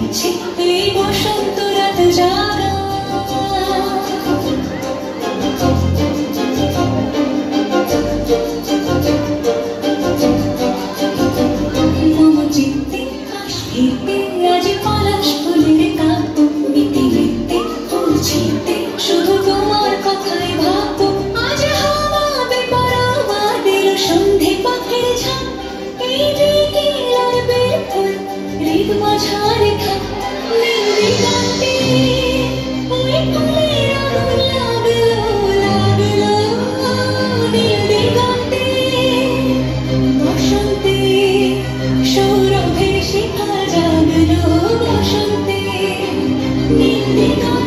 দিচ্ছে এই বসন্ত রাত জাগা। মম চিত্তে আসিতে আজ পলাশ ফুলের কাব্য, নিতে নিতে ফুল ছিঁড়তে শুধু তোমার কথাই ভাববো। আজ হাওয়া বেপরোয়া দিল সন্ধে পাখির ঝাঁক, এই দিকে লাগবে ফুল হৃদ মাঝারে থাক। নীল দিগন্তে ওই ফুলের আগুন লাগলো লাগলো, নীল দিগন্তে বসন্তে সৌরভে শিখা জাগলো, বসন্তে নীল দিগন্তে।